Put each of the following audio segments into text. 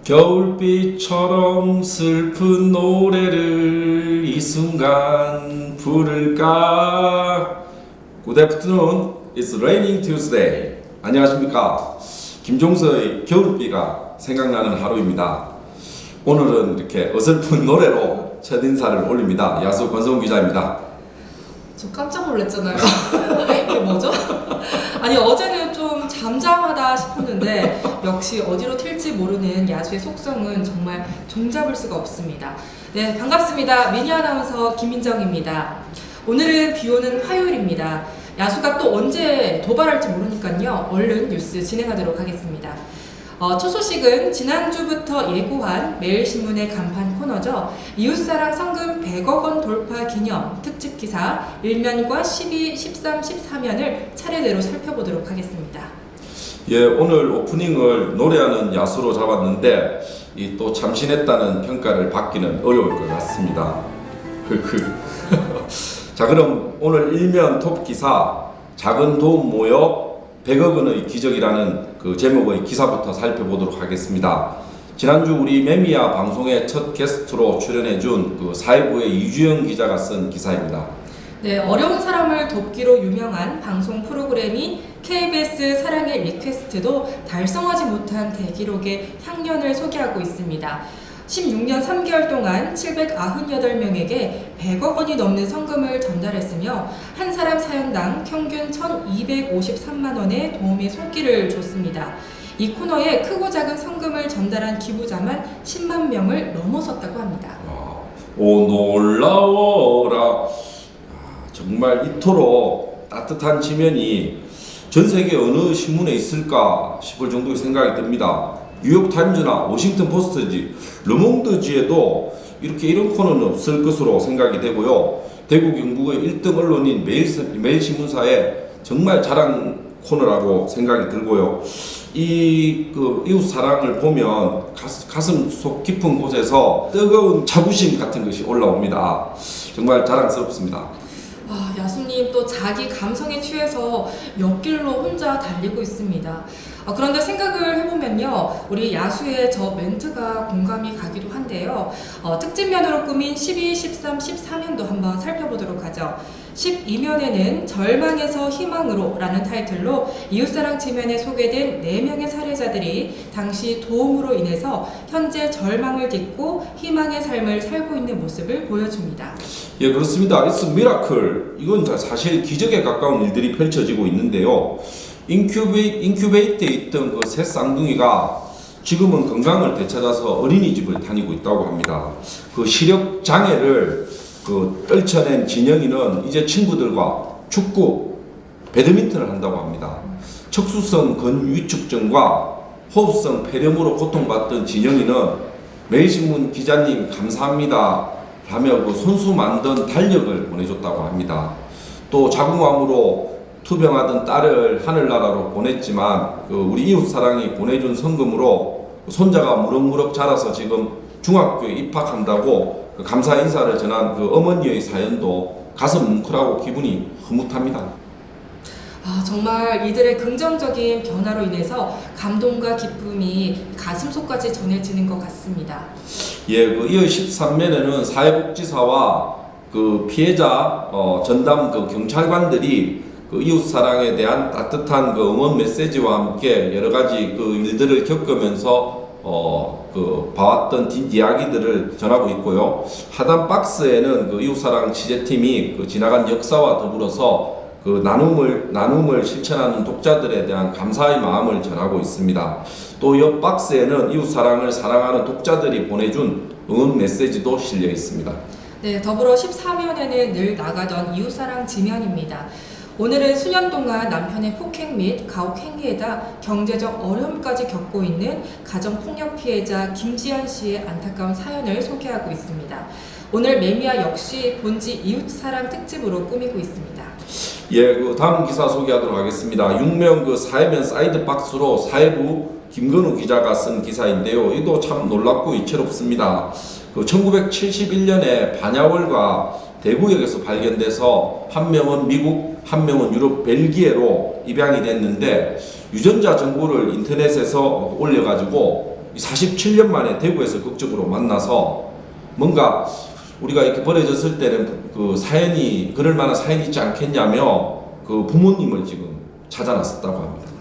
겨울비처럼 슬픈 노래를 이 순간 부를까? Good afternoon. It's raining Tuesday. 안녕하십니까? 김종서의 겨울비가 생각나는 하루입니다. 오늘은 이렇게 어설픈 노래로 첫인사를 올립니다. 야수 권성훈 기자입니다. 저 깜짝 놀랐잖아요. 이게 뭐죠? 아니 어제는 좀 잠잠하다 싶었는데 역시 어디로 튈지 모르는 야수의 속성은 정말 종잡을 수가 없습니다. 네, 반갑습니다. 미니 아나운서 김민정입니다. 오늘은 비오는 화요일입니다. 야수가 또 언제 도발할지 모르니까요. 얼른 뉴스 진행하도록 하겠습니다. 첫 소식은 지난주부터 예고한 매일신문의 간판 코너죠. 이웃사랑 성금 100억 원 돌파 기념 특집 기사 1면과 12, 13, 14면을 차례대로 살펴보도록 하겠습니다. 예, 오늘 오프닝을 노래하는 야수로 잡았는데 이 또 참신했다는 평가를 받기는 어려울 것 같습니다. 자, 그럼 오늘 1면 톱 기사 작은 도움 모여 100억 원의 기적이라는 그 제목의 기사부터 살펴보도록 하겠습니다. 지난주 우리 매미야 방송의 첫 게스트로 출연해준 그 사회부의 이주영 기자가 쓴 기사입니다. 네, 어려운 사람을 돕기로 유명한 방송 프로그램인 KBS 사랑의 리퀘스트도 달성하지 못한 대기록의 향연을 소개하고 있습니다. 16년 3개월 동안 798명에게 100억 원이 넘는 성금을 전달했으며 한 사람 사연당 평균 1,253만 원의 도움의 손길을 줬습니다. 이 코너에 크고 작은 성금을 전달한 기부자만 10만 명을 넘어섰다고 합니다. 오 놀라워라. 정말 이토록 따뜻한 지면이 전 세계 어느 신문에 있을까 싶을 정도의 생각이 듭니다. 뉴욕타임즈나 워싱턴 포스트지, 르몽드지에도 이런 코너는 없을 것으로 생각이 되고요. 대구 경북의 1등 언론인 매일신문사의 정말 자랑 코너라고 생각이 들고요. 이웃 사랑을 보면 가슴 속 깊은 곳에서 뜨거운 자부심 같은 것이 올라옵니다. 정말 자랑스럽습니다. 야수님 또 자기 감성에 취해서 옆길로 혼자 달리고 있습니다. 그런데 생각을 해보면요, 우리 야수의 저 멘트가 공감이 가기도 한데요. 특집면으로 꾸민 12, 13, 14면도 한번 살펴보도록 하죠. 12면에는 절망에서 희망으로 라는 타이틀로 이웃사랑 지면에 소개된 4명의 사례자들이 당시 도움으로 인해서 현재 절망을 딛고 희망의 삶을 살고 있는 모습을 보여줍니다. 예, 그렇습니다. It's miracle. 이건 사실 기적에 가까운 일들이 펼쳐지고 있는데요. 인큐베이트에 있던 그 새 쌍둥이가 지금은 건강을 되찾아서 어린이집을 다니고 있다고 합니다. 그 시력 장애를 떨쳐낸 진영이는 이제 친구들과 축구, 배드민턴을 한다고 합니다. 척수성 근위축증과 호흡성 폐렴으로 고통받던 진영이는 매일신문 기자님 감사합니다 라며 그 손수 만든 달력을 보내줬다고 합니다. 또 자궁암으로 투병하던 딸을 하늘나라로 보냈지만 우리 이웃사랑이 보내준 성금으로 손자가 무럭무럭 자라서 지금 중학교에 입학한다고 감사 인사를 전한 그 어머니의 사연도 가슴 뭉클하고 기분이 흐뭇합니다. 정말 이들의 긍정적인 변화로 인해서 감동과 기쁨이 가슴속까지 전해지는 것 같습니다. 예, 이어 13면에는 사회복지사와 그 피해자 전담 경찰관들이 이웃사랑에 대한 따뜻한 응원 메시지와 함께 여러 가지 일들을 겪으면서 봐왔던 뒷이야기들을 전하고 있고요. 하단 박스에는 이웃사랑 취재팀이 지나간 역사와 더불어서 나눔을 실천하는 독자들에 대한 감사의 마음을 전하고 있습니다. 또 옆 박스에는 이웃사랑을 사랑하는 독자들이 보내준 응원 메시지도 실려 있습니다. 네, 더불어 14면에는 늘 나가던 이웃사랑 지면입니다. 오늘은 수년 동안 남편의 폭행 및 가혹 행위에다 경제적 어려움까지 겪고 있는 가정폭력 피해자 김지연 씨의 안타까운 사연을 소개하고 있습니다. 오늘 매미야 역시 본지 이웃사랑 특집으로 꾸미고 있습니다. 예, 다음 기사 소개하도록 하겠습니다. 6면 사회면 사이드 박스로 사회부 김건우 기자가 쓴 기사인데요. 이도 참 놀랍고 이채롭습니다. 1971년에 반야월과 대구역에서 발견돼서 한 명은 미국, 한 명은 유럽 벨기에로 입양이 됐는데 유전자 정보를 인터넷에서 올려가지고 47년 만에 대구에서 극적으로 만나서 뭔가 우리가 이렇게 버려졌을 때는 그 사연이 그럴 만한 사연이 있지 않겠냐며 그 부모님을 지금 찾아 나섰다고 합니다.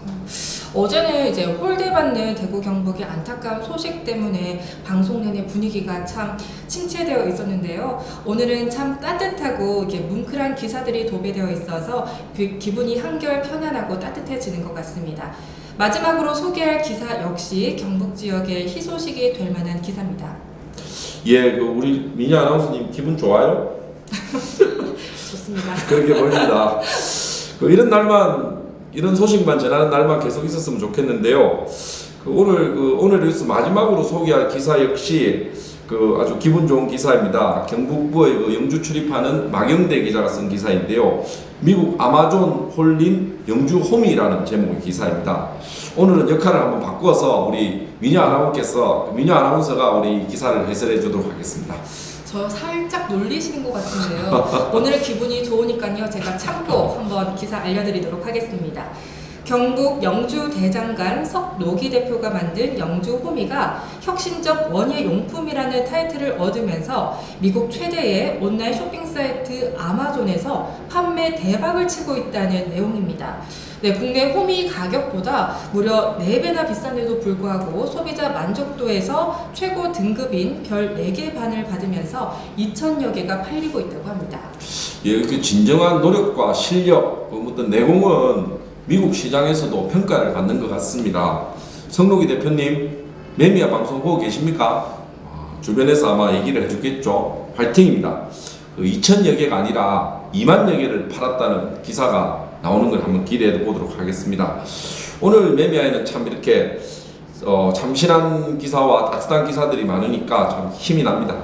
어제는 이제 홀대받는 대구 경북의 안타까운 소식 때문에 방송 내내 분위기가 참 침체되어 있었는데요. 오늘은 참 따뜻하고 이게 뭉클한 기사들이 도배되어 있어서 기분이 한결 편안하고 따뜻해지는 것 같습니다. 마지막으로 소개할 기사 역시 경북 지역의 희소식이 될 만한 기사입니다. 예, 그 우리 미니 아나운서님 기분 좋아요? 좋습니다. 그렇게 보입니다. 이런 소식만 전하는 날만 계속 있었으면 좋겠는데요. 오늘 뉴스 마지막으로 소개할 기사 역시 아주 기분 좋은 기사입니다. 경북부의 영주 출입하는 막영대 기자가 쓴 기사인데요. 미국 아마존 홀린 영주 호미라는 제목의 기사입니다. 오늘은 역할을 한번 바꿔서 우리 미녀 아나운서가 우리 기사를 해설해 주도록 하겠습니다. 저 살짝 놀리시는 것 같은데요. 오늘의 기분이 좋으니까요. 제가 참고 한번 기사 알려드리도록 하겠습니다. 경북 영주 대장간 석노기 대표가 만든 영주 호미가 혁신적 원예 용품이라는 타이틀을 얻으면서 미국 최대의 온라인 쇼핑 사이트 아마존에서 판매 대박을 치고 있다는 내용입니다. 네, 국내 호미 가격보다 무려 4배나 비싼데도 불구하고 소비자 만족도에서 최고 등급인 별 4개 반을 받으면서 2,000여 개가 팔리고 있다고 합니다. 예, 이렇게 진정한 노력과 실력, 어떤 내공은 미국 시장에서도 평가를 받는 것 같습니다. 성록이 대표님, 매미야 방송 보고 계십니까? 주변에서 아마 얘기를 해주겠죠. 화이팅입니다. 2,000여 개가 아니라 2만여 개를 팔았다는 기사가 나오는 걸 한번 기대해 보도록 하겠습니다. 오늘 매미야에는 참 이렇게 참신한 기사와 따뜻한 기사들이 많으니까 참 힘이 납니다.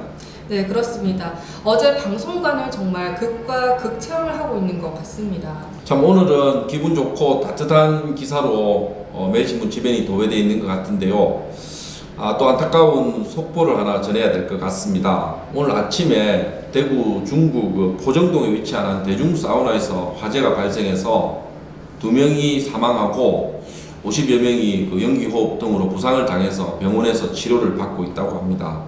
네, 그렇습니다. 어제 방송과는 정말 극과 극 체험을 하고 있는 것 같습니다. 참 오늘은 기분 좋고 따뜻한 기사로 매일신문 지변이 도배되어 있는 것 같은데요. 또 안타까운 속보를 하나 전해야 될 것 같습니다. 오늘 아침에 대구 중구 포정동에 위치한 한 대중 사우나에서 화재가 발생해서 2명이 사망하고 50여 명이 연기호흡 등으로 부상을 당해서 병원에서 치료를 받고 있다고 합니다.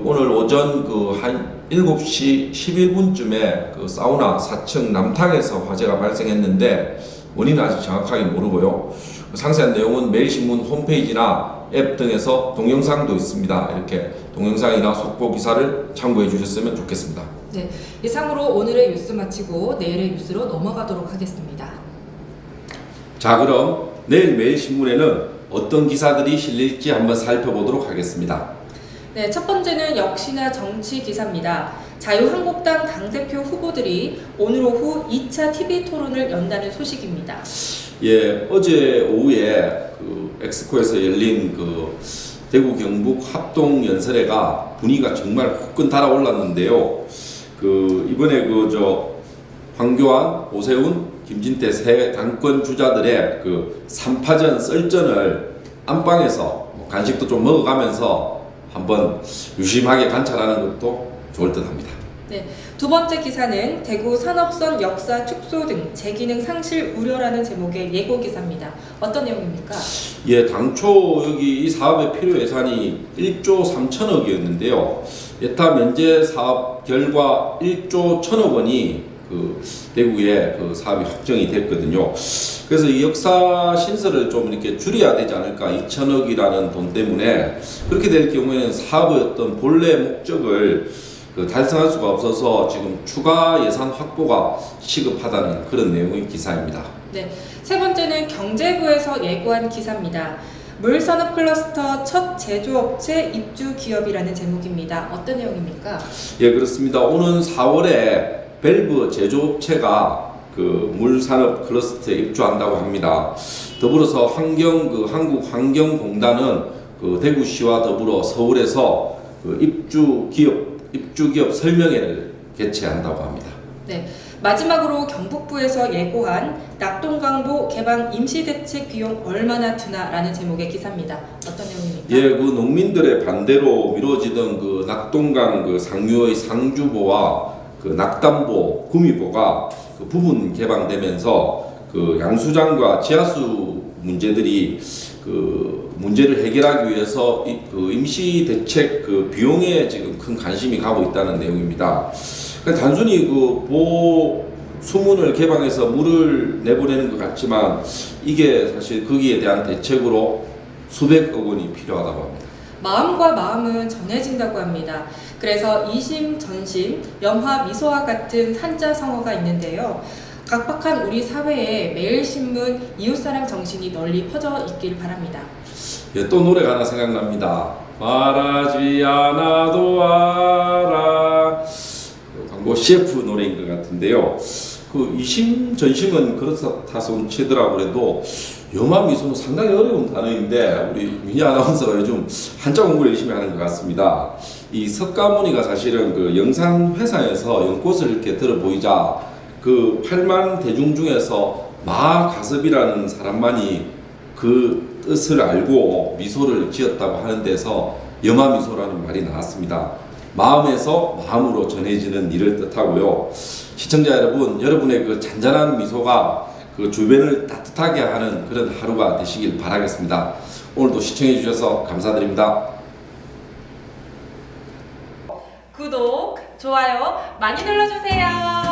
오늘 오전 한 7시 11분쯤에 사우나 4층 남탕에서 화재가 발생했는데 원인은 아직 정확하게 모르고요. 상세한 내용은 매일신문 홈페이지나 앱 등에서 동영상도 있습니다. 이렇게 동영상이나 속보 기사를 참고해 주셨으면 좋겠습니다. 네, 이상으로 오늘의 뉴스 마치고 내일의 뉴스로 넘어가도록 하겠습니다. 자, 그럼 내일 매일신문에는 어떤 기사들이 실릴지 한번 살펴보도록 하겠습니다. 네, 첫 번째는 역시나 정치 기사입니다. 자유한국당 당대표 후보들이 오늘 오후 2차 TV 토론을 연다는 소식입니다. 예, 어제 오후에 엑스코에서 열린 대구 경북 합동 연설회가 분위기가 정말 후끈 달아올랐는데요. 이번에 황교안, 오세훈, 김진태 세 당권 주자들의 3파전 썰전을 안방에서 간식도 좀 먹어가면서 한번 유심하게 관찰하는 것도 좋을 듯 합니다. 네, 두 번째 기사는 대구 산업선 역사 축소 등 재기능 상실 우려라는 제목의 예고 기사입니다. 어떤 내용입니까? 예, 당초 여기 이 사업의 필요 예산이 1조 3천억이었는데요. 예타 면제 사업 결과 1조 1천억 원이 대구에 사업이 확정이 됐거든요. 그래서 이 역사 신설을 좀 이렇게 줄여야 되지 않을까, 2천억이라는 돈 때문에. 그렇게 될 경우에는 사업의 어떤 본래 목적을 달성할 수가 없어서 지금 추가 예산 확보가 시급하다는 그런 내용의 기사입니다. 네, 세 번째는 경제부에서 예고한 기사입니다. 물산업 클러스터 첫 제조업체 입주 기업이라는 제목입니다. 어떤 내용입니까? 예, 그렇습니다. 오는 4월에 밸브 제조업체가 물산업 클러스터에 입주한다고 합니다. 더불어서 한국환경공단은 대구시와 더불어 서울에서 입주 기업 설명회를 개최한다고 합니다. 네, 마지막으로 경북부에서 예고한 낙동강보 개방 임시대책 비용 얼마나 드나라는 제목의 기사입니다. 어떤 내용입니까? 예, 농민들의 반대로 미뤄지던 낙동강 상류의 상주보와 낙담보, 구미보가 부분 개방되면서 양수장과 지하수 문제들이 그 문제를 해결하기 위해서 그 임시 대책 그 비용에 지금 큰 관심이 가고 있다는 내용입니다. 그러니까 단순히 그 보호 수문을 개방해서 물을 내보내는 것 같지만 이게 사실 거기에 대한 대책으로 수백억 원이 필요하다고 합니다. 마음과 마음은 전해진다고 합니다. 그래서 이심, 전심, 염화, 미소와 같은 산자성어가 있는데요. 각박한 우리 사회에 매일신문 이웃사랑 정신이 널리 퍼져 있길 바랍니다. 예, 또 노래가 하나 생각납니다. 말하지 않아도 알아. 광고 CF 노래인 것 같은데요. 그 이심 전심은 그렇다 손 치더라고 해도 염화 미소는 상당히 어려운 단어인데 우리 민희 아나운서가 요즘 한자 공부를 열심히 하는 것 같습니다. 이 석가모니가 사실은 그 영산 회사에서 연꽃을 이렇게 들어 보이자 그 8만 대중 중에서 마가섭이라는 사람만이 그 뜻을 알고 미소를 지었다고 하는 데서 염화미소라는 말이 나왔습니다. 마음에서 마음으로 전해지는 일을 뜻하고요. 시청자 여러분, 여러분의 그 잔잔한 미소가 그 주변을 따뜻하게 하는 그런 하루가 되시길 바라겠습니다. 오늘도 시청해 주셔서 감사드립니다. 구독, 좋아요 많이 눌러주세요.